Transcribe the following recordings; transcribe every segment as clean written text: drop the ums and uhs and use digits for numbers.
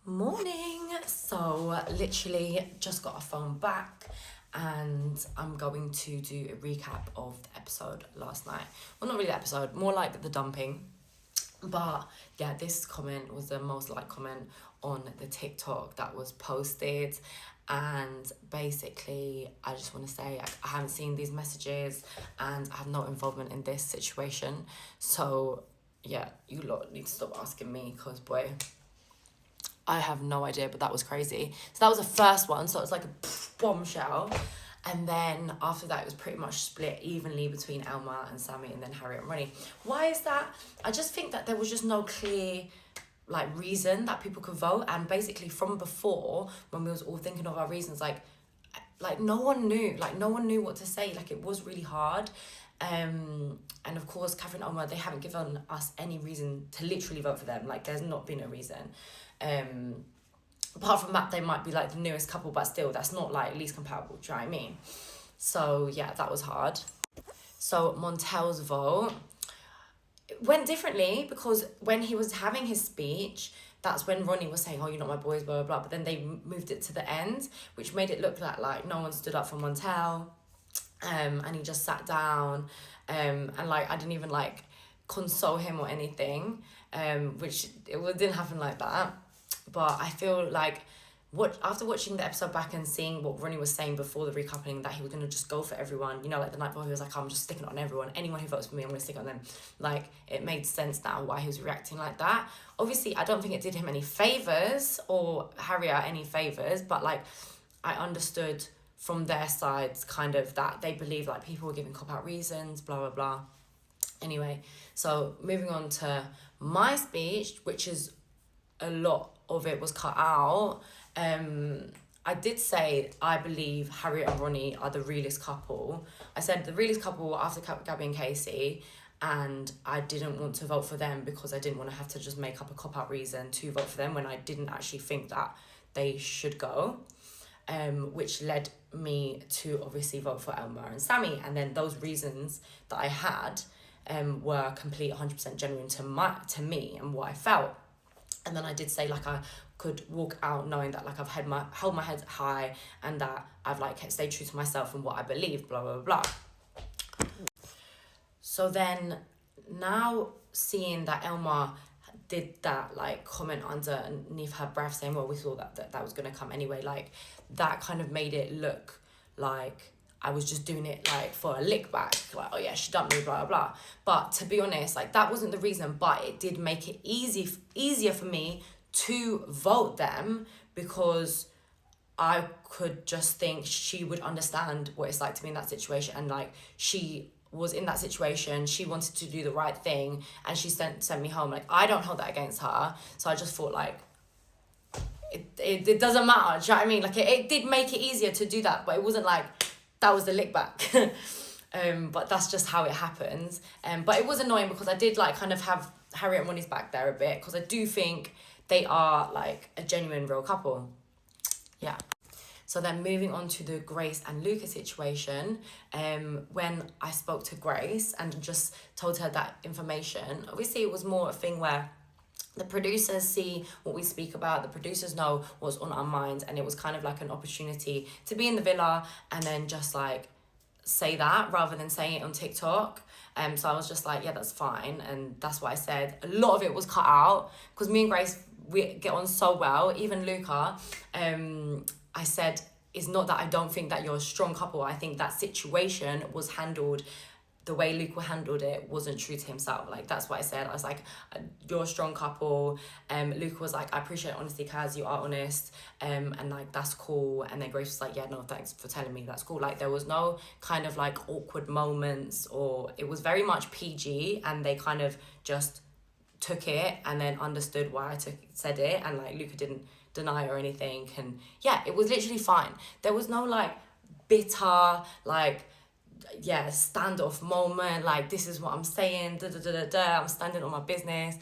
Morning. So literally just got a phone back and I'm going to do a recap of the episode last night. Well, not really the episode, more like the dumping. But yeah, this comment was the most liked comment on the TikTok that was posted. And basically, I just want to say I haven't seen these messages and I have no involvement in this situation. So yeah, you lot need to stop asking me because boy, I have no idea, but that was crazy. So that was the first one, so it was like a bombshell. And then after that, it was pretty much split evenly between Elma and Sammy and then Harriet and Ronnie. Why is that? I just think that there was just no clear reason that people could vote. And basically from before, when we was all thinking of our reasons, no one knew. No one knew what to say. It was really hard. And of course, Catherine and Omar, they haven't given us any reason to literally vote for them. There's not been a reason. Apart from that, they might be the newest couple, but still, that's not least comparable. Do you know what I mean? So yeah, that was hard. So Montel's vote went differently because when he was having his speech, that's when Ronnie was saying, "Oh, you're not my boys," blah blah blah. But then they moved it to the end, which made it look like no one stood up for Montel. And he just sat down, and I didn't even console him or anything, which it didn't happen like that. But I feel after watching the episode back and seeing what Ronnie was saying before the recoupling, that he was gonna just go for everyone, the night before he was like, "I'm just sticking it on everyone, anyone who votes for me, I'm gonna stick it on them." It made sense now why he was reacting like that. Obviously, I don't think it did him any favors or Harriet any favors, but I understood from their sides kind of that they believe people were giving cop-out reasons, blah blah blah. Anyway, so moving on to my speech, which is a lot of it was cut out. I did say I believe Harriet and Ronnie are the realest couple. I said the realest couple after Gabby and Casey, and I didn't want to vote for them because I didn't want to have to just make up a cop-out reason to vote for them when I didn't actually think that they should go. Which led me to obviously vote for Elma and Sammy. And then those reasons that I had were complete 100% genuine to me and what I felt. And then I did say I could walk out knowing that I've held my head high and that I've stayed true to myself and what I believe, blah blah blah. So then now seeing that Elma did that comment underneath her breath saying, "Well, we saw that was gonna come anyway," that kind of made it look like I was just doing it for a lick back, "Oh yeah, she dumped me, blah blah blah." But to be honest, that wasn't the reason, but it did make it easier for me to vote them because I could just think she would understand what it's like to be in that situation, and she was in that situation, she wanted to do the right thing, and she sent me home. I don't hold that against her, so I just thought it doesn't matter. Do you know what I mean? It did make it easier to do that, but it wasn't that was the lick back. But that's just how it happens. But it was annoying because I did kind of have Harriet and Ronnie's back there a bit because I do think they are a genuine real couple. Yeah. So then moving on to the Grace and Luca situation, when I spoke to Grace and just told her that information, obviously it was more a thing where the producers see what we speak about, the producers know what's on our minds, and it was kind of an opportunity to be in the villa and then just say that rather than saying it on TikTok. So I was just yeah, that's fine, and that's what I said. A lot of it was cut out because me and Grace, we get on so well. Even Luca, I said, it's not that I don't think that you're a strong couple. I think that situation was handled, the way Luca handled it wasn't true to himself. That's what I said. I was you're a strong couple. Luca was I appreciate honesty, Kaz, you are honest. And that's cool. And then Grace was yeah, no, thanks for telling me, that's cool. There was no kind of awkward moments, or it was very much PG, and they kind of just took it and then understood why I said it, and Luca didn't deny or anything, and yeah, it was literally fine. There was no bitter standoff moment, this is what I'm saying, I'm standing on my business.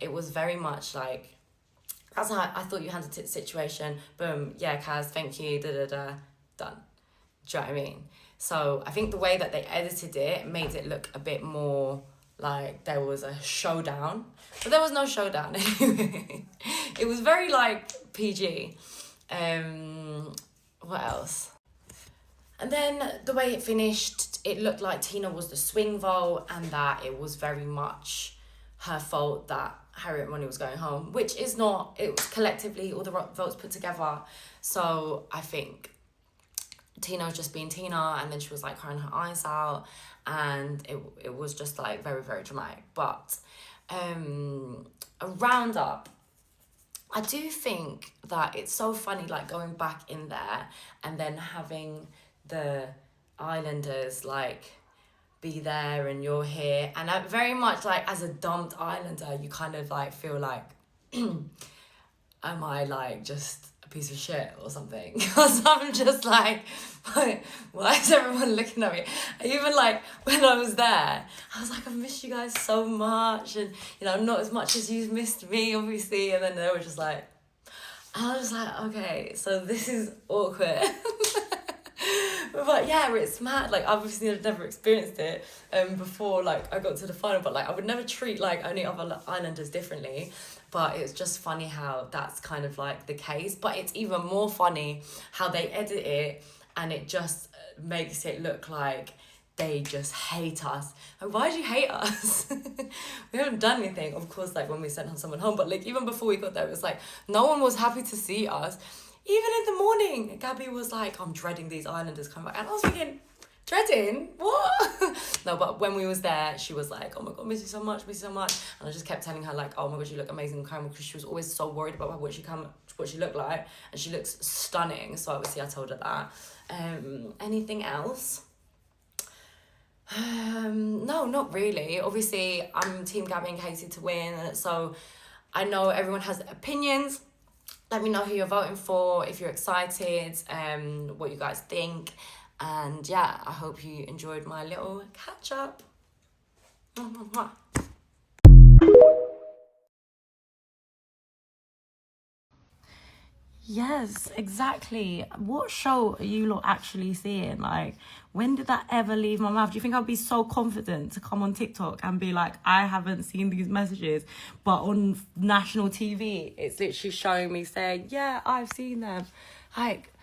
It was very much that's how I thought you handled the situation. Boom, yeah, Kaz, thank you, done. Do you know what I mean? So I think the way that they edited it made it look a bit more like there was a showdown, but there was no showdown anyway. It was very like PG. What else? And then the way it finished, it looked like Tina was the swing vote and that it was very much her fault that Harriet and Ronnie was going home, which is not. It was collectively all the votes put together. So I think Tina was just being Tina, and then she was like crying her eyes out, and it was just like very, very dramatic. But a roundup, I do think that it's so funny, like going back in there and then having the Islanders like be there and you're here, and I very much like as a dumped Islander, you kind of like feel like, am I like just a piece of shit or something? Because I'm just like, why is everyone looking at me? Even like when I was there, I was like, I miss you guys so much, and you know, not as much as you've missed me, obviously. And then they were just like, I was like, okay, so this is awkward. But yeah, it's mad. Like, obviously I've never experienced it before, like, I got to the final, but like I would never treat like any other Islanders differently. But it's just funny how that's kind of like the case. But it's even more funny how they edit it and it just makes it look like they just hate us. Like, why do you hate us? We haven't done anything. Of course, like when we sent someone home, but like even before we got there, it was like no one was happy to see us. Even in the morning, Gabby was like, I'm dreading these Islanders coming back. And I was thinking, dreading? What? No, but when we was there, she was like, oh my God, miss you so much, miss you so much. And I just kept telling her like, oh my God, you look amazing on camera, because she was always so worried about what she looked like. And she looks stunning. So obviously I told her that. Anything else? No, not really. Obviously, I'm Team Gabby and Katie to win. So I know everyone has opinions. Let me know who you're voting for, if you're excited, what you guys think. And yeah, I hope you enjoyed my little catch up. Yes, exactly. What show are you lot actually seeing? Like, when did that ever leave my mouth? Do you think I'd be so confident to come on TikTok and be like, I haven't seen these messages, but on national TV, it's literally showing me saying, yeah, I've seen them. Like,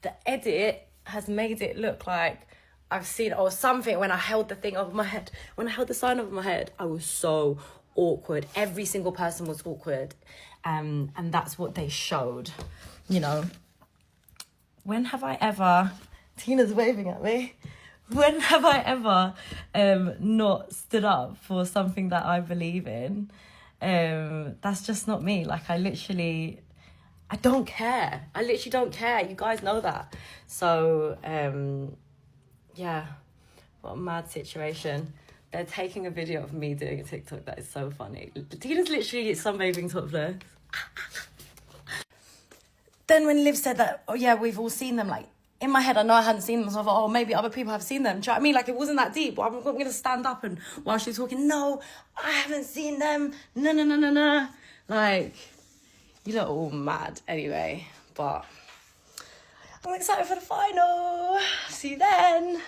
the edit has made it look like I've seen it or something. When I held the thing over my head, when I held the sign over my head, I was so awkward. Every single person was awkward. And that's what they showed. You know, when have I ever, Tina's waving at me, when have I ever not stood up for something that I believe in? That's just not me. Like, I don't care. I literally don't care. You guys know that. So, yeah, what a mad situation. They're taking a video of me doing a TikTok that is so funny. Tina's literally sunbathing topless. Then when Liv said that, oh yeah, we've all seen them, like, in my head, I know I hadn't seen them, so I thought, oh, maybe other people have seen them. Do you know what I mean? Like, it wasn't that deep. I'm not going to stand up and while she's talking, no, I haven't seen them. No. Like, you look all mad anyway. But I'm excited for the final. See you then.